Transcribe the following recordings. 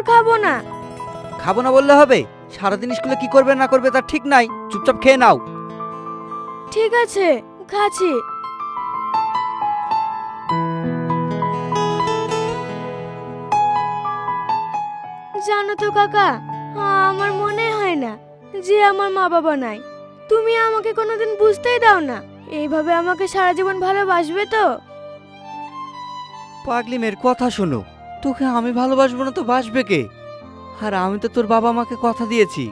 আর খাবো না। খাবো না বললে হবে? সারাদিন স্কুলে কি করবে না করবে তার ঠিক নাই, চুপচাপ খেয়ে নাও। ঠিক আছে, খাচ্ছি। জানো তো কাকা, আমার মনে হয় না যে আমার মা বাবা নাই। তুমি আমাকে কোনোদিন বুঝতেই দাও না। এইভাবে আমাকে সারা জীবন ভালোবাসবে তো? পাগলি মেয়ের কথা শোনো, তোকে আমি ভালোবাসবো না তো বাসবে কে? আর আমি তো তোর বাবা মাকে কথা দিয়েছি,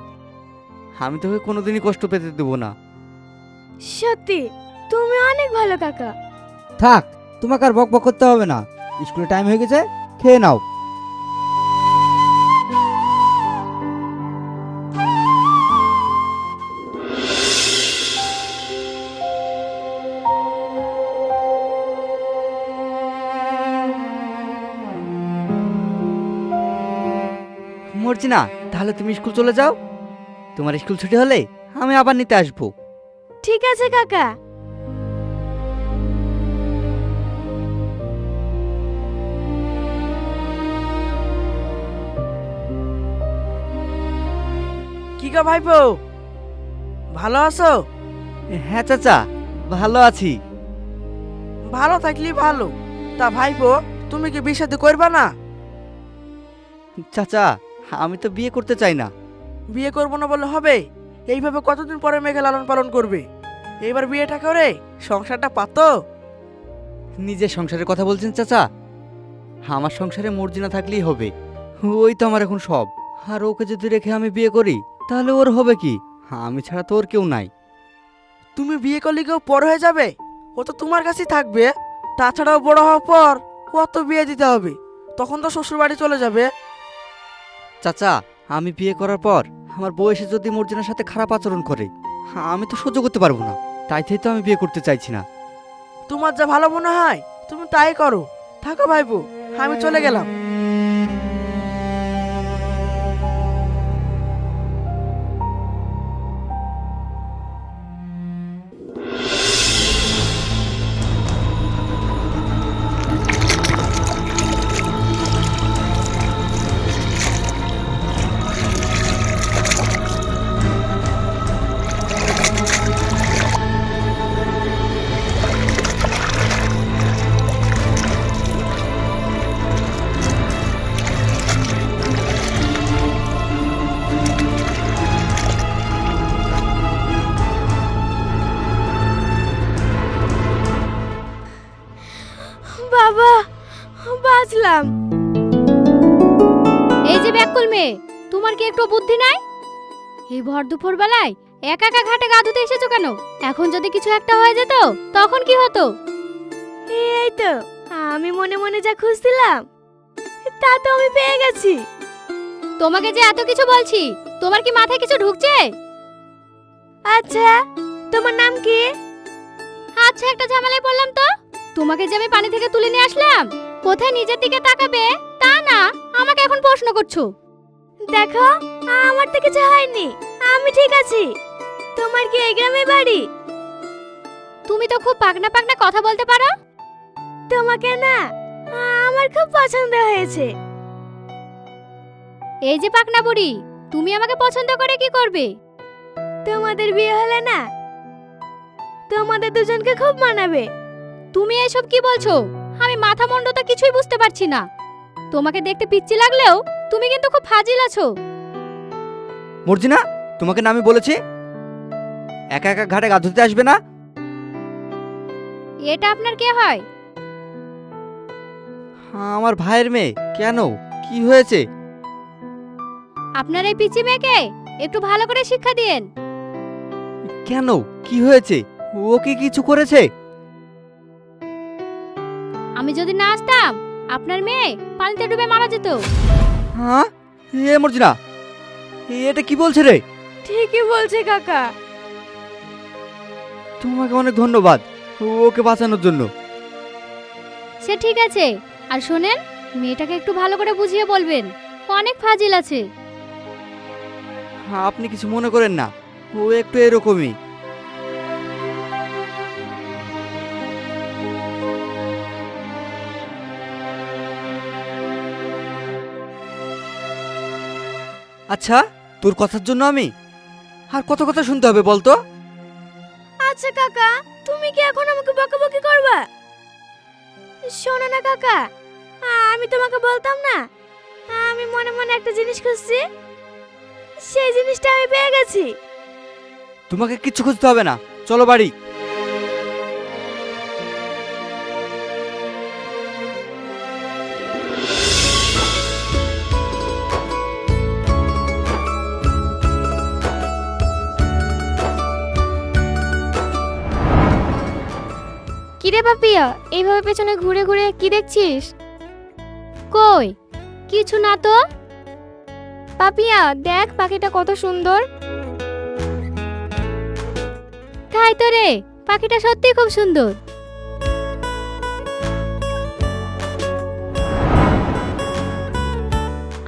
আমি তোকে কোনোদিনই কষ্ট পেতে দেবো না। সত্যি তুমি অনেক ভালো কাকা। থাক, তোমাকে আর বকবক করতে হবে না, স্কুলে টাইম হয়ে গেছে, খেয়ে নাও। মর্জিনা, তাহলে তুমি স্কুল চলে যাও। তোমার স্কুল ছুটি হলে আমি আবার নিতে আসবো। ঠিক আছে কাকা। কি গো ভাইপো, ভালো আছো? হ্যাঁ চাচা, ভালো আছি। ভালো থাকলি ভালো। তা ভাইপো, তুমি কি বিয়ে শাদী করবা না? চাচা, আমি তো বিয়ে করতে চাই না। বিয়ে করবো না বলে হবে? এইভাবে কতদিন পরে মেঘে লালন পালন করবে? এইবার বিয়েটা করে সংসারটা পাতো। নিজের সংসারের কথা বলছেন চাচা? আমার সংসারে মর্জিনা থাকলেই হবে, ওই তো আমার এখন সব। আর ওকে যদি রেখে আমি বিয়ে করি তাহলে ওর হবে কি? আমি ছাড়া তো ওর কেউ নাই। তুমি বিয়ে করলে কেউ পর হয়ে যাবে? ও তো তোমার কাছেই থাকবে। তাছাড়াও বড় হওয়ার পর ও তো বিয়ে দিতে হবে, তখন তো শ্বশুর বাড়ি চলে যাবে। চাচা, আমি বিয়ে করার পর আমার বউ এসে যদি মর্জিনার সাথে খারাপ আচরণ করে, আমি তো সহ্য করতে পারবো না। তাই তো আমি বিয়ে করতে চাইছি না। তোমার যা ভালো মনে হয় তুমি তাই করো। থাকো ভাইপো, আমি চলে গেলাম। বাবা, বাঁচলাম। এই যে ব্যাকুল মেয়ে, তোমার কি একটু বুদ্ধি নাই? এই ভর দুপুর বেলায় একা একা ঘাটে গা ধুতে এসেছো কেন? এখন যদি কিছু একটা হয়ে যেত তখন কি হতো? এই তো, আমি মনে মনে যা খুঁজছিলাম তা তো আমি পেয়ে গেছি। তোমাকে যে এত কিছু বলছি, তোমার কি মাথায় কিছু ঢুকছে? আচ্ছা, তোমার নাম কি? আচ্ছা, একটা ঝামেলায় পড়লাম তো। তোমাকে যে আমি পানি থেকে তুলে নিয়ে আসলাম, কোথায় নিজের দিকে তাকাবে তা না, আমাকে এখন প্রশ্ন করছো। দেখো, আমার তো কিছু হয়নি, আমি ঠিক আছি। তোমার কি এই গ্রামে বাড়ি? তুমি তো খুব পাকনা পাকনা কথা বলতে পারো। তোমাকে না আমার খুব পছন্দ হয়েছে। এই যে পাকনা বুড়ি, তুমি আমাকে পছন্দ করে কি করবে? তোমাদের বিয়ে হলে না তোমাদের দুজনকে খুব মানাবে। তুমি এসব কি বলছো? আমি মাথা মুন্ড তো কিছুই বুঝতে পারছি না। তোমাকে দেখতে পিচ্চি লাগলেও তুমি কিন্তু খুব ফাজিল আছো। মর্জিনা, তোমাকে না আমি বলেছি একা একা ঘাটে গা ধুতে আসবে না? এটা আপনার কে হয়? আমার ভাইয়ের মেয়ে। কেন, কি হয়েছে? আপনার এই পিচ্চি মেয়েকে একটু ভালো করে শিক্ষা দিয়েন। কেন, কি হয়েছে? ও কি কিছু করেছে? আমি যদি না আসতাম আপনার মেয়ে পানিতে ডুবে মারা যেত। হ্যাঁ, এ মর্জিনা, এটা কি বলছে রে? ঠিকই বলছে কাকা। তোমাকে অনেক ধন্যবাদ ওকে বাঁচানোর জন্য। সে ঠিক আছে, আর শোনেন, মেয়েটাকে একটু ভালো করে বুঝিয়ে বলবেন, অনেক ফাজিল আছে। আপনি কিছু মনে করেন না, ও একটু এরকমই। আচ্ছা, তোর কথার জন্য আমি আর কত কথা শুনতে হবে বলতো? আচ্ছা কাকা, তুমি কি এখন আমাকে বকাবকি করবা? শোনো না কাকা, আমি তোমাকে বলতাম না, আমি মনে মনে একটা জিনিস খুঁজছি, সেই জিনিসটা আমি পেয়ে গেছি। তোমাকে কিচ্ছু খুঁজতে হবে না, চলো বাড়ি। কিরে পাপিয়া, এইভাবে পেছনে ঘুরে ঘুরে কি দেখছিস? কই কিছু না তো। পাপিয়া দেখ, পাখিটা কত সুন্দর। তাই তো রে, পাখিটা সত্যি খুব সুন্দর।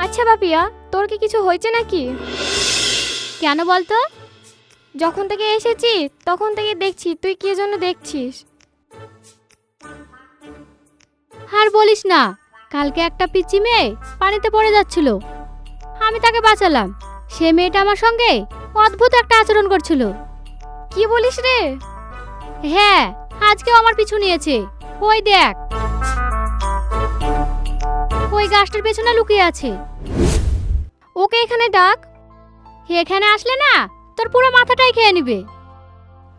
আচ্ছা পাপিয়া, তোর কি কিছু হয়েছে নাকি? কেন বলতো? যখন থেকে এসেছি তখন থেকে দেখছি তুই কি জন্য দেখছিস। আর বলিস না, কালকে একটা পিচ্চি মেয়ে পানিতে পড়ে যাচ্ছিল, আমি তাকে বাঁচালাম। সে মেয়েটা আমার সঙ্গে অদ্ভুত একটা আচরণ করছিল। কি বলিস রে? হ্যাঁ, আজকেও আমার পিছু নিয়েছে। ওই দেখ, ওই গাছটার পেছনে লুকিয়ে আছে। ওকে এখানে ডাক। এখানে আসলে না তোর পুরো মাথাটাই খেয়ে নিবে।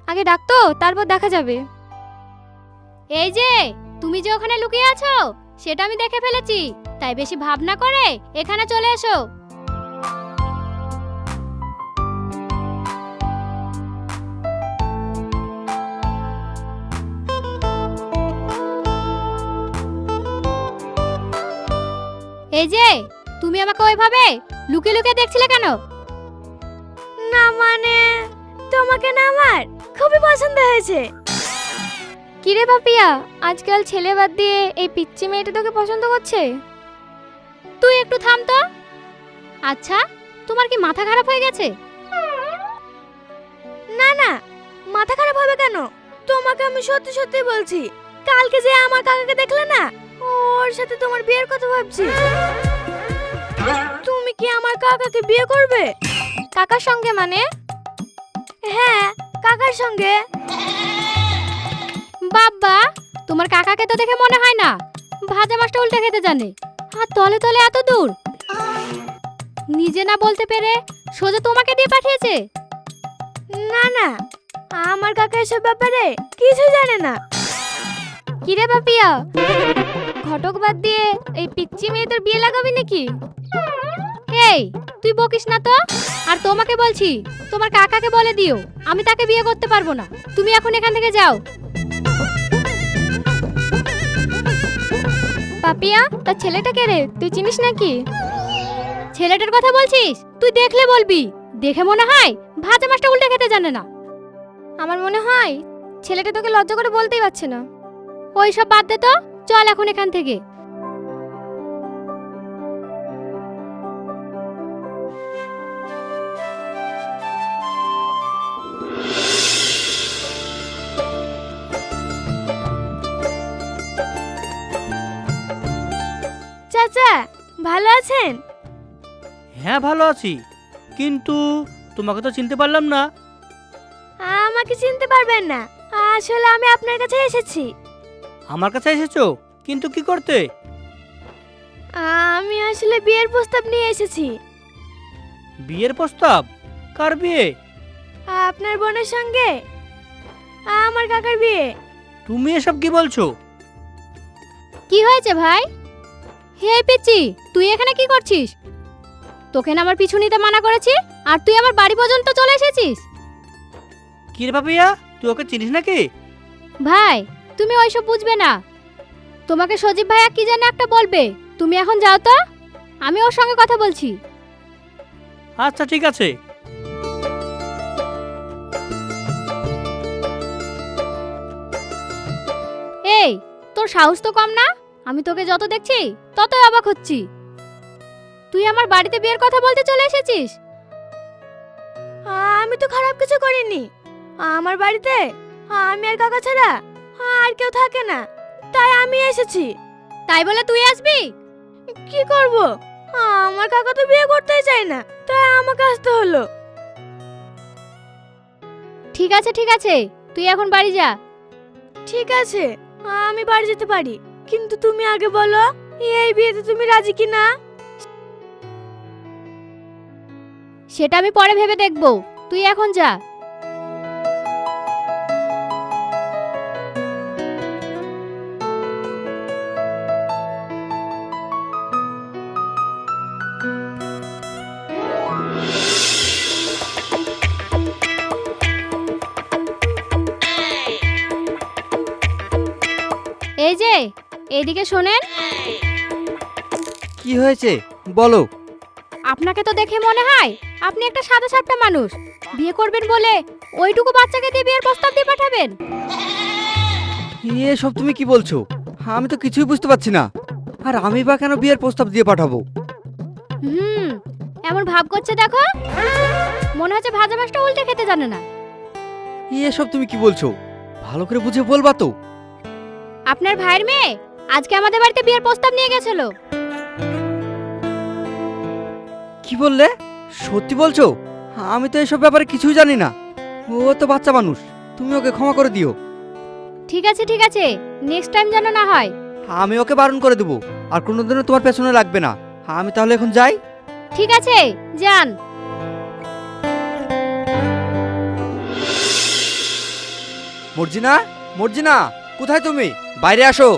আগে ডাক তো, তারপর দেখা যাবে। এই যে তুমি যে ওখানে লুকিয়ে আছো সেটা আমি দেখে ফেলেছি, তাই বেশি ভাবনা করে এখানে চলে এসো। এই যে তুমি আমাকে ওইভাবে লুকিয়ে লুকিয়ে দেখছিলে কেন? না মানে, তোমাকে না আমার খুবই পছন্দ হয়েছে। কিরে পাপিয়া, আজকাল ছেলে বাদ দিয়ে এই পিচ্চি মেয়েটা তোকে পছন্দ করছে? তুই একটু থাম তো। আচ্ছা, তোমার কি মাথা খারাপ হয়ে গেছে? না না, মাথা খারাপ হবে কেন? তোমাকে আমি সত্যি সত্যি বলছি, কালকে যে আমার কাকাকে দেখলে না, ওর সাথে তোমার বিয়ের কথা ভাবছি। তুমি কি আমার কাকাকে বিয়ে করবে? কাকার সঙ্গে মানে? হ্যাঁ, কাকার সঙ্গে। বাবা, তোমার কাকাকে তো দেখে মনে হয় না ভাজা মাছটা উল্টে খেতে জানে। আর তলে তলে এত দূর নিজে না বলতে পেরে সোজা তোমাকে দিয়ে পাঠিয়েছে। না না, আমার কাকা এসব ব্যাপারে কিছু জানে না। কিরে পাপিয়া, ঘটক বাদ দিয়ে এই পিচ্চি মেয়েদের বিয়ে লাগাবি নাকি? এই তুই বকিস না তো। আর তোমাকে বলছি, তোমার কাকাকে বলে দিও আমি তাকে বিয়ে করতে পারবো না। তুমি এখন এখান থেকে যাও। পাপিয়া, তার ছেলেটা কে রে, তুই চিনিস নাকি? ছেলেটার কথা বলছিস? তুই দেখলে বলবি, দেখে মনে হয় ভাজা মাছটা উল্টে খেতে জানে না। আমার মনে হয় ছেলেটা তোকে লজ্জা করে বলতেই পারছে না। ওই সব বাদ দে তো, চল এখন এখান থেকে। চাচা, ভালো আছেন? হ্যাঁ ভালো আছি, কিন্তু তোমাকে তো চিনতে পারলাম না। আমাকে চিনতে পারবেন না, আসলে আমি আপনার কাছে এসেছি। আমার কাছে এসেছো, কিন্তু কি করতে? আমি আসলে বিয়ের প্রস্তাব নিয়ে এসেছি। বিয়ের প্রস্তাব? কার বিয়ে? আপনার বোনের সঙ্গে আমার কাকার বিয়ে। তুমি এসব কি বলছো? কি হয়েছে ভাই? হে পিচ্চি, তুই এখানে কি করছিস? তোকে না আমার পিছু নিতে মানা করেছি, আর তুই আমার বাড়ি পর্যন্ত চলে এসেছিস। কি রে পাপিয়া, তুই ওকে চিনিস নাকি? ভাই, তুমি ওইসব বুঝবে না। তোমাকে সজীব ভাইয়া কি জানে একটা বলবে, তুমি এখন যাও তো, আমি ওর সঙ্গে কথা বলছি। আচ্ছা ঠিক আছে। এই, তোর সাহস তো কম না? আমি তোকে যত দেখছি ততই অবাক হচ্ছি। তুই আমার বাড়িতে বিয়ের কথা বলতে চলে এসেছিস? আমি তো খারাপ কিছু করিনি। আমার বাড়িতে আমি আর কাকা ছাড়া আর কেউ থাকে না, তাই আমি এসেছি। তাই বলে তুই আসবি? কি করব, আমার কাকা তো বিয়ে করতেই চায় না, তাই আমাকে আসতে হলো। ঠিক আছে ঠিক আছে, তুই এখন বাড়ি যা। ঠিক আছে, আমি বাড়ি যেতে পারি, কিন্তু তুমি আগে বলো এই বিয়েতে তুমি রাজি কি না? সেটা আমি পরে ভেবে দেখবো, তুই এখন যা। এই যে, এইদিকে শোনেন। কি হয়েছে বলো। আপনাকে তো দেখে মনে হয় আপনি একটা সাদা সাপটা মানুষ। বিয়ে করবেন বলে ওইটুকু বাচ্চাকে দিয়ে বিয়ের প্রস্তাব দিয়ে পাঠাবেন? এসব তুমি কি বলছো? আমি তো কিছুই বুঝতে পারছি না। আর আমি বা কেন বিয়ের প্রস্তাব দিয়ে পাঠাবো? এমন ভাব করছে দেখো, মনে হচ্ছে ভাজা মাছটা উল্টে খেতে জানে না। এসব তুমি কি বলছো? ভালো করে বুঝে বলবা তো। আপনার ভাইয়ের মেয়ে আজকে আমাদের বাড়িতে বিয়ের প্রস্তাব নিয়ে গেছিল। কি বললে? সত্যি বলছো? আমি তো এসব ব্যাপারে কিছুই জানি না। ও তো বাচ্চা মানুষ, তুমি ওকে ক্ষমা করে দিও। ঠিক আছে ঠিক আছে, নেক্সট টাইম যেন না হয়। আমি ওকে বারণ করে দেবো, আর কোনোদিনও তোমার পেছনে লাগবে না। আমি তাহলে এখন যাই। ঠিক আছে, যান। মর্জিনা, মর্জিনা, কোথায় তুমি? বাইরে আসো।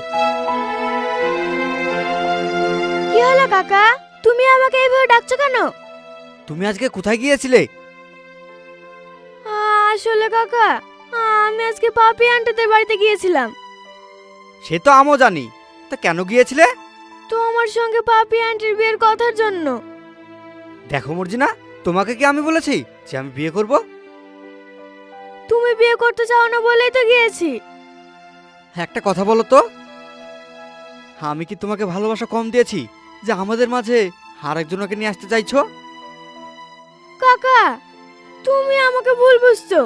কি হলো কাকা, তুমি আমাকে এইভাবে ডাকছো কেন? তুমি আজকে কোথায় গিয়েছিলে? আসলে কাকা, আমি আজকে পাপি আন্টিদের বাড়িতে গিয়েছিলাম। সে তো আমিও জানি, তা কেন গিয়েছিলে? তোমার সঙ্গে পাপি আন্টির বিয়ের কথার জন্য। দেখো মর্জিনা, তোমাকে কি আমি বলেছি যে আমি বিয়ে করব? তুমি বিয়ে করতে চাও না বলেই তো গিয়েছি। একটা কথা বলো তো, আমি কি তোমাকে ভালোবাসা কম দিয়েছি যে আমাদের মাঝে আরেকজনকে নিয়ে আসতে চাইছো? কাকা, তুমি আমাকে ভুল বুঝছো।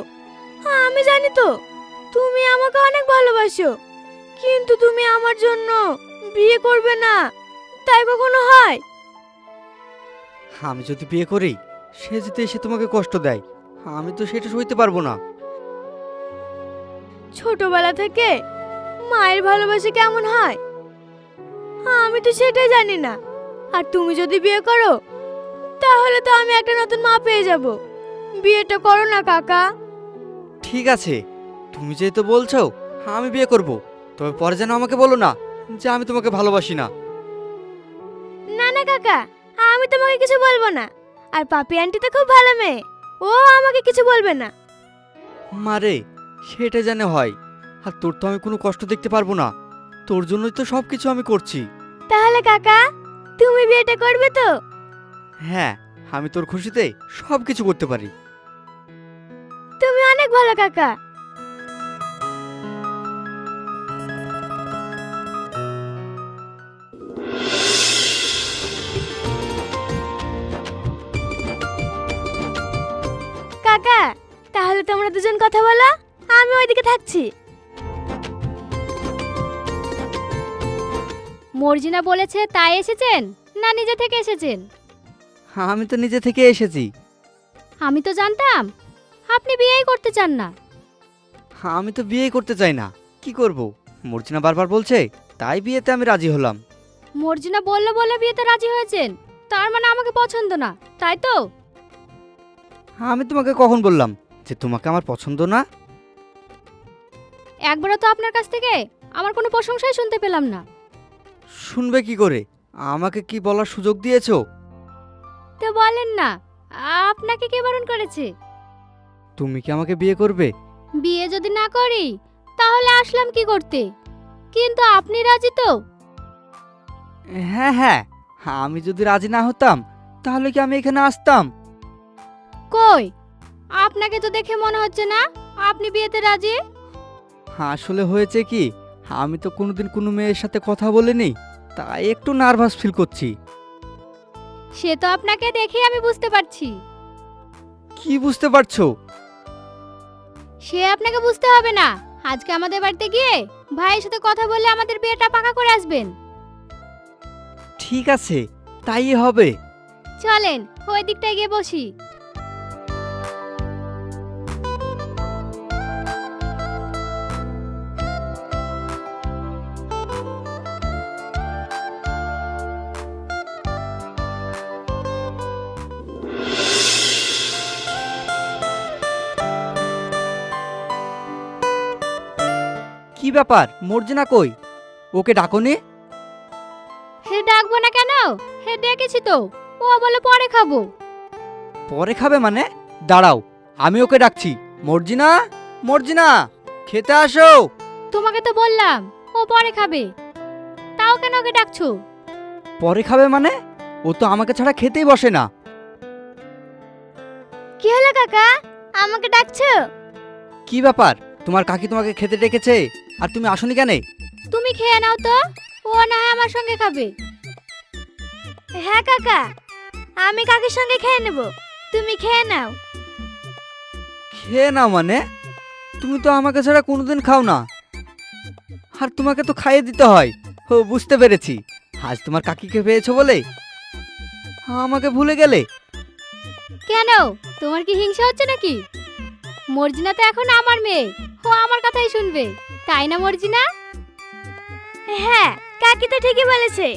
আমি জানি তো তুমি আমাকে অনেক ভালোবাসো, কিন্তু তুমি আমার জন্য বিয়ে করবে না, তাই কখনো হয়? আমি যদি বিয়ে করি, সে যদি এসে তোমাকে কষ্ট দেয়, আমি তো সেটা সইতে পারবো না। ছোটবেলা থেকে মায়ের ভালোবাসা কেমন হয় আমি তো সেটাই জানি না। আর তুমি যদি বিয়ে করো, তাহলে তো আমি একটা নতুন মা পেয়ে যাব। বিয়েটা করো না কাকা। ঠিক আছে, তুমি যেহেতু বলছো, আমি বিয়ে করব, তবে পরে যেন আমাকে বলো না যে আমি তোমাকে ভালোবাসি না। না না কাকা, আমি তোমাকে কিছু বলবো না। আর পাপি আন্টি তো খুব ভালো মেয়ে, ও আমাকে কিছু বলবে না। মারে, সেটা জানে হয়। আর তোর তো আমি কোনো কষ্ট দেখতে পারবো না, তোর জন্যই তো সব কিছু আমি করছি। তাহলে কাকা, তুমি বিয়েটা করবে তো? হ্যাঁ, আমি তোর খুশিতে সব কিছু করতে পারি। তুমি অনেক ভালো কাকা। কাকা, তাহলে তোমরা দুজন কথা বলো, আমি ওইদিকে থাকছি। মর্জিনা বলেছে তাই এসেছেন, না নিজে থেকে এসেছেন? আমি তো নিজে থেকে এসেছি। আমি তো জানতাম আপনি বিয়েই করতে চান না। আমি তো বিয়ে করতে চাই না, কি করব? মর্জিনা বারবার বলছে, তাই বিয়েতে আমি রাজি হলাম। মর্জিনা বললো বলে বিয়েতে রাজি হয়েছেন, তার মানে আমাকে পছন্দ না, তাই তো? আমি তোমাকে কখন বললাম যে তোমাকে আমার পছন্দ না? একবারও তো আপনার কাছ থেকে আমার কোনো প্রশংসাই শুনতে পেলাম না। শুনবে কি করে? আমাকে কি বলার সুযোগ দিয়েছো? তো বলেন না, আপনাকে কে বারণ করেছে? তুমি কি আমাকে বিয়ে করবে? বিয়ে যদি না করি তাহলে আসলাম কি করতে? কিন্তু আপনি রাজি তো? হ্যাঁ হ্যাঁ, আমি যদি রাজি না হতাম তাহলে কি আমি এখানে আসতাম? কই, আপনাকে তো দেখে মনে হচ্ছে না আপনি বিয়েতে রাজি। আসলে হয়েছে কি, আমি তো কোনোদিন কোনো মেয়ের সাথে কথা বলিনি, তাই একটু নার্ভাস ফিল করছি। সে তো আপনাকে দেখে আমি বুঝতে পারছি। কি বুঝতে পারছো? সে আপনাকে বুঝতে হবে না, আজকে আমাদের বাড়িতে গিয়ে ভাইয়ের সাথে কথা বলে আমাদের বিয়েটা পাকা করে আসবেন। ঠিক আছে, তাই হবে। চলেন ওই দিকটায় গিয়ে বসি। কি ব্যাপার, মর্জিনা কই? ওকে ডাকোনি? হে ডাকবো না কেন? হে ডেকেছি তো, ও বলে পরে খাবো। পরে খাবে মানে? দাঁড়াও, আমি ওকে ডাকছি। মর্জিনা, মর্জিনা, খেতে আসো। তোমাকে তো বললাম ও পরে খাবে, তাও কেন ওকে ডাকছো? পরে খাবে মানে? ও তো আমাকে ছাড়া খেতেই বসে না। কি হলো কাকা, আমাকে ডাকছো? কি ব্যাপার, তোমার কাকি তোমাকে খেতে ডেকেছে আর তুমি আসোনি কেন? তুমি খেয়ে নাও তো, ও না হয় আমার সঙ্গে খাবে। হ্যাঁ কাকা, আমি কাকির সঙ্গে খেয়ে নেব, তুমি খেয়ে নাও। খেয়ে নাও মানে? তুমি তো আমাকে ছাড়া কোনোদিন খাও না, আর তোমাকে তো খাইয়ে দিতে হয়। ও বুঝতে পেরেছি, আজ তোমার কাকিকে পেয়েছো বলে আমাকে ভুলে গেলে। কেন, তোমার কি হিংসা হচ্ছে নাকি? মর্জিনা তো এখন আমার মেয়ে, ও আমার কথাই শুনবে, তাই না মর্জিনা? হ্যাঁ, কাকি তো ঠিকই বলেছে,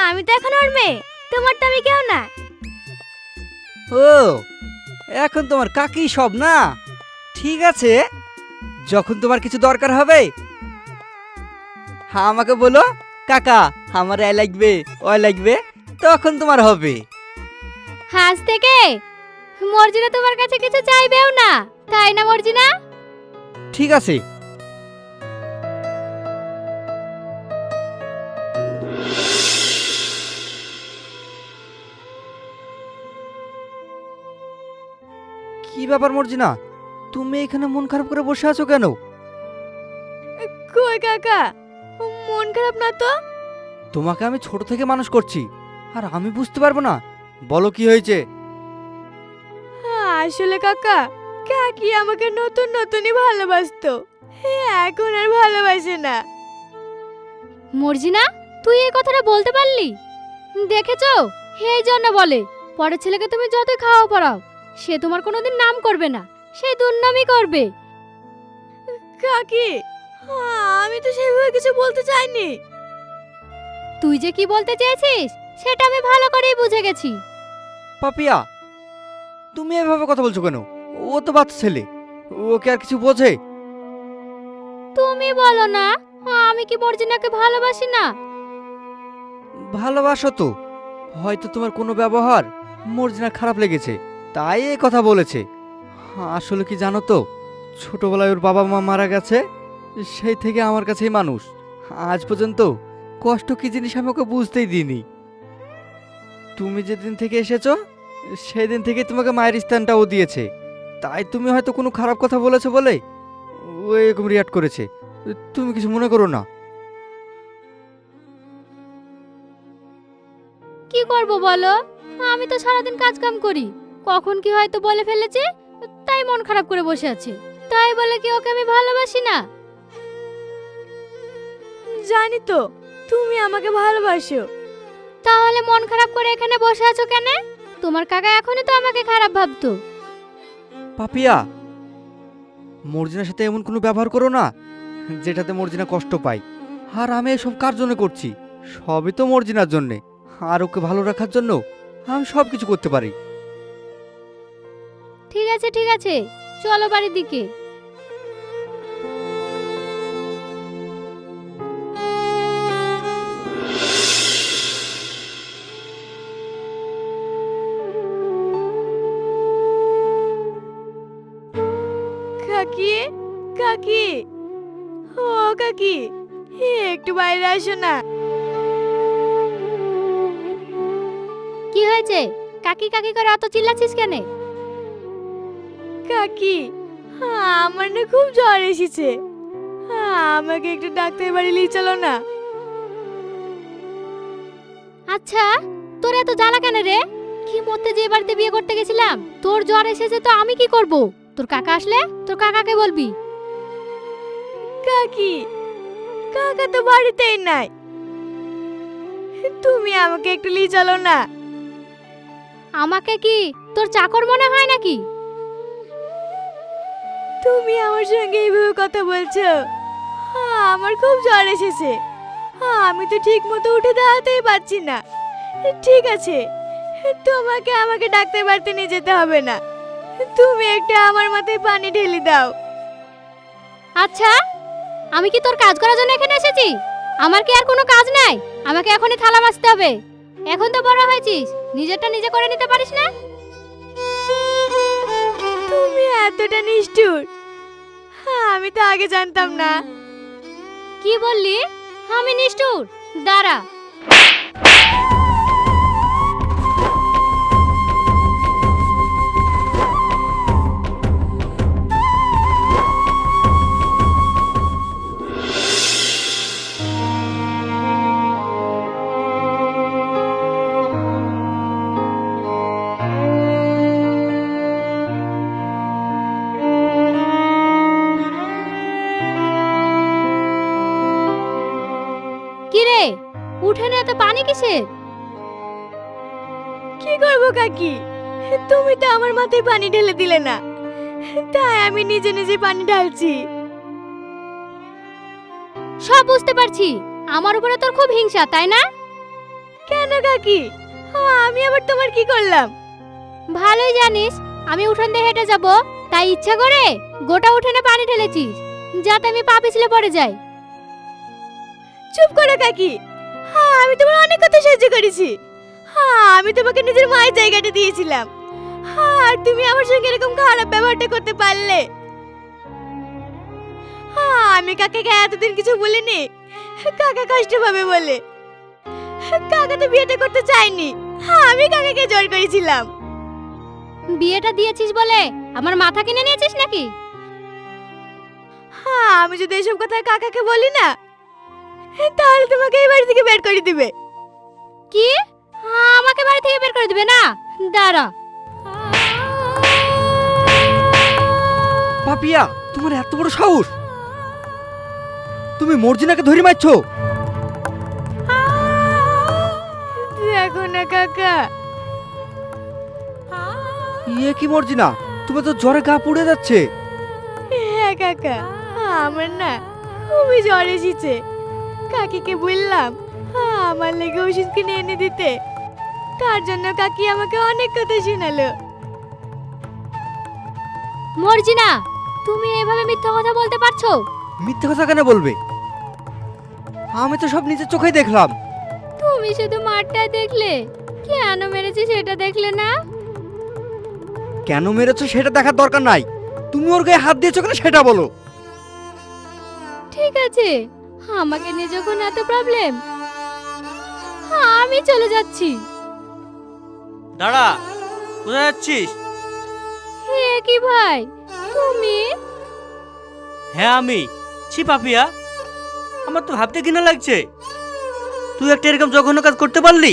আমি তো এখন ওর মেয়ে, তোমার তো আমি কেউ না। ও, এখন তোমার কাকি সব না? ঠিক আছে, যখন তোমার কিছু দরকার হবে আমাকে বলো, কাকা আমার এ লাগবে ও লাগবে, তখন তোমার হবে। আজ থেকে মর্জিনা তোমার কাছে কিছু চাইবেও না, তাই না মর্জিনা? ঠিক আছে। কি ব্যাপার মর্জিনা, তুমি এখানে মন খারাপ করে বসে আছো কেন? কই কাকা, মন খারাপ না তো। তোমাকে আমি ছোট থেকে মানুষ করছি, আর আমি বুঝতে পারবো না? বলো কি হয়েছে? আসলে কাকা, কাকি আমাকে নতুন নতুনই ভালোবাসতো, এখন আর ভালোবাসে না। মর্জিনা, তুই এই কথাটা বলতে পারলি? দেখেছো, এই জন্য বলে পরের ছেলেকে তুমি যতই খাওয়াও পড়াও, সে তোমার কোনোদিন নাম করবে না, সে দুর্নামই করবে। কাকি, আমি তো সেইভাবে কিছু বলতে চাইনি। তুই যে কি বলতে চেয়েছিস সেটা আমি ভালো করেই বুঝে গেছি। পাপিয়া, তুমি এভাবে কথা বলছো কেন? ও তো বাচ্চা ছেলে, ওকে আর কিছু বোঝে? তুমি বলো না, আমি কি মর্জিনাকে ভালোবাসি না? ভালোবাসো তো, হয়তো তোমার কোনো ব্যবহার মর্জিনার খারাপ লেগেছে, তাই এই কথা বলেছে। আসলে কি জানো তো, ছোটবেলায় ওর বাবা মা মারা গেছে, সেই থেকে আমার কাছেই মানুষ। আজ পর্যন্ত কষ্ট কি জিনিস আমি ওকে বুঝতেই দিইনি। তুমি যেদিন থেকে এসেছো সেদিন থেকে তোমাকে মায়ের স্থানটাও দিয়েছে, তাই তুমি হয়তো কোনো খারাপ কথা বলেছো বলে ও এরকম রিয়াক্ট করেছে। তুমি কিছু মনে করো না। কি করব বলো, আমি তো সারাদিন কাজ কাম করি, কখন কি হয়তো বলে ফেলেছে, তাই মন খারাপ করে বসে আছে। তাই বলে কি ওকে আমি ভালোবাসি না? জানি তো তুমি আমাকে ভালোবাসো। তাহলে মন খারাপ করে এখানে বসে আছো কেন? তোমার কাকা এখনই তো আমাকে খারাপ ভাবতো। পাপিয়া, মর্জিনার সাথে এমন কোনো ব্যবহার করো না যেটাতে মর্জিনা কষ্ট পায়। আর আমি এসব কার জন্য করছি? সবই তো মর্জিনার জন্যে, আর ওকে ভালো রাখার জন্য আমি সব কিছু করতে পারি। ঠিক আছে ঠিক আছে, চলো বাড়ির দিকে। কাকি, কাকি, ও কাকি, একটু বাইরে আসো না। কি হয়েছে? কাকি কাকি করে অত চিল্লাছিস কেন? কাকি, আমার না খুব জ্বর এসেছে, আমাকে একটু ডাক্তার বাড়ি নিয়ে চলো না। আচ্ছা, তোর এত জ্বালা কেন রে? কি মরতে যে বাড়িতে বিয়ে করতে গেছিলাম, তোর জ্বর এসেছে তো আমি কি করব? তোর কাকা আসলে তোর কাকাকে বলবি। কাকি, কাকা তো বাড়িতেই নাই, তুমি আমাকে একটু নিয়ে চলো না। আমাকে কি তোর চাকর মনে হয় নাকি? তুমি আমার সঙ্গে এইভাবে কথা বলছো, আমার খুব জ্বর এসেছে। আমি তো ঠিক মতো উঠে দাঁড়াতেই পারছি না। ঠিক আছে, তোমাকে আমাকে ডাক্তার বাড়িতে নিয়ে যেতে হবে না। তুমি একটা আমার মাথায় পানি ঢেলে দাও। আচ্ছা, আমি কি তোর কাজ করার জন্য এখানে এসেছি? আমার কি আর কোনো কাজ নাই? আমাকে এখনই থালা মাজতে হবে। এখন তো বড় হয়েছিস, নিজেরটা নিজে করে নিতে পারিস না? তুমি এতটা নিষ্ঠুর, আমি তো আগে জানতাম না। কি বললি? আমি নিষ্ঠুর? দাঁড়া। কিরে, উঠোনে এত পানি কিসের? কি করবো কাকি, তুমি তো আমার মাথায় পানি ঢেলে দিলে না, তাই আমি নিজে নিজে পানি ঢালছি। সব বুঝতে পারছি, আমার উপরে তোর খুব হিংসা, তাই না? কেন কাকি, আমি আবার তোমার কি করলাম? ভালোই জানিস আমি উঠোন দিয়ে হেঁটে যাব, তাই ইচ্ছা করে গোটা উঠোনে পানি ঢেলেছিস যাতে আমি পা পিছলে পড়ে যাই। চুপ করো কাকি, আমি তোমার অনেক কথা সহ্য করেছি। আমি তোমাকে নিজের মায়ের জায়গাটা দিয়েছিলাম, আর তুমি আমার সঙ্গে এরকম খারাপ ব্যবহারটা করতে পারলে। আমি কাকাকে এতদিন কিছু বলিনি, কাকা কষ্ট পাবে বলে। কাকা তো বিয়েটা করতে চাইনি, আমি কাকাকে জোর করেছিলাম। বিয়েটা দিয়েছিস বলে আমার মাথা কিনে নিয়েছিস নাকি? আমি যদি এসব কথা কাকাকে বলি না, তাহলে তোমাকে এই বাড়ি থেকে বের করে দিবে। কি? আমাকে বাড়ি থেকে বের করে দিবে না? দাঁড়া। পাপিয়া, তোমার এত বড় সাহস! তুমি মর্জিনাকে ধরে মারছো? দেখো না কাকা, ইয়ে কি মর্জিনা, তুমি তো জ্বরে গা পুড়ে যাচ্ছে। হ্যাঁ কাকা, আমার না খুবই জ্বর এসেছে। কাকিকে বললাম আমার লেগে ওষুধ কিনে এনে দিতে, তার জন্য কাকি আমাকে অনেক কথা শোনালো। মর্জিনা, তুমি এভাবে মিথ্যা কথা বলতে পারছো? মিথ্যে কথা কেন বলবে? আমি তো সব নিজের চোখেই দেখলাম। তুমি শুধু মারটা দেখলে, কেন মেরেছি সেটা দেখলে না? কেন মেরেছো সেটা দেখার দরকার নাই, তুমি ওর গায়ে হাত দিয়েছো কেন সেটা বলো। ঠিক আছে, আমাকে নিয়ে যখন এত প্রবলেম, আমি চলে যাচ্ছি। দাঁড়া, কোথায় যাচ্ছিস? হে কি ভাই, তুমি? হ্যাঁ আমি। ছি পাপিয়া, আমার তো ভাবতে ঘৃণা লাগছে। তুই একটা এরকম জঘন্য কাজ করতে পারলি?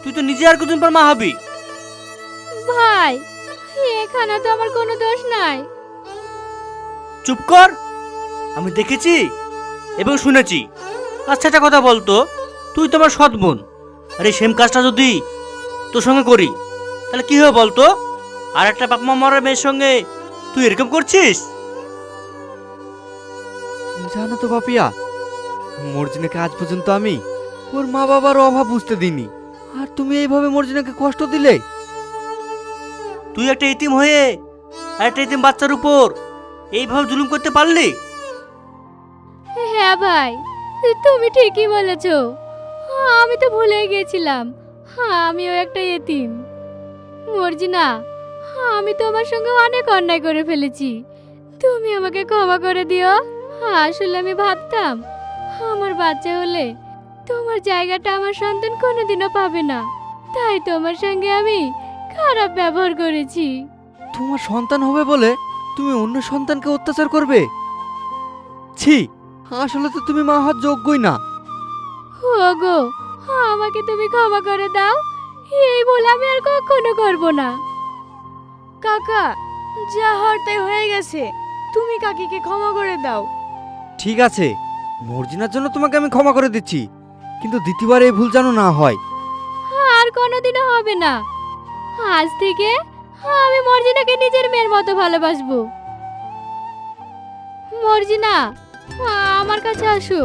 তুই তো নিজে আর কতদিন পর মা হবি। ভাই, এখানে তো আমার কোনো দোষ নাই। চুপ কর, আমি দেখেছি এবং শুনেছি। আচ্ছা একটা কথা বলতো, তুই তোমার সৎ বোন, আর এই সেম কাজটা যদি তোর সঙ্গে করি তাহলে কি হবে বলতো? আর একটা বাপ মা মরার মেয়ের সঙ্গে তুই এরকম করছিস? জানো তো পাপিয়া, মর্জিনাকে আজ পর্যন্ত আমি ওর মা বাবার অভাব বুঝতে দিইনি, আর তুমি এইভাবে মর্জিনাকে কষ্ট দিলে। তুই একটা ইতিম হয়ে আর একটা ইতিম বাচ্চার উপর এইভাবে জুলুম করতে পারলি? হ্যাঁ ভাই, তুমি ঠিকই বলেছো। আমি তো ভুলে গেছিলাম আমিও একটা এতিম। মর্জিনা, আমি তোমার সঙ্গে অনেক অন্যায় করে ফেলেছি, তুমি আমাকে ক্ষমা করে দিও। আসলে আমি ভাবতাম আমার বাচ্চা হলে তোমার জায়গাটা আমার সন্তান কোনোদিনও পাবে না, তাই তোমার সঙ্গে আমি খারাপ ব্যবহার করেছি। তোমার সন্তান হবে বলে তুমি অন্য সন্তানকে অত্যাচার করবে? ছি, আসলে তো তুমি মা হওয়ার যোগ্যই না। ওগো, আমাকে তুমি ক্ষমা করে দাও, এই ভুল আমি আর কখনো করব না। কাকা, যা হওয়ার তাই হয়ে গেছে, তুমি কাকিকে ক্ষমা করে দাও। ঠিক আছে, মর্জিনার জন্য তোমাকে আমি ক্ষমা করে দিচ্ছি, কিন্তু দ্বিতীয়বার এই ভুল যেন না হয়। আর কোনোদিনও হবে না। আজ থেকে আমি মর্জিনাকে নিজের মেয়ের মতো ভালোবাসবো। মর্জিনা, আমার কাছে আসো।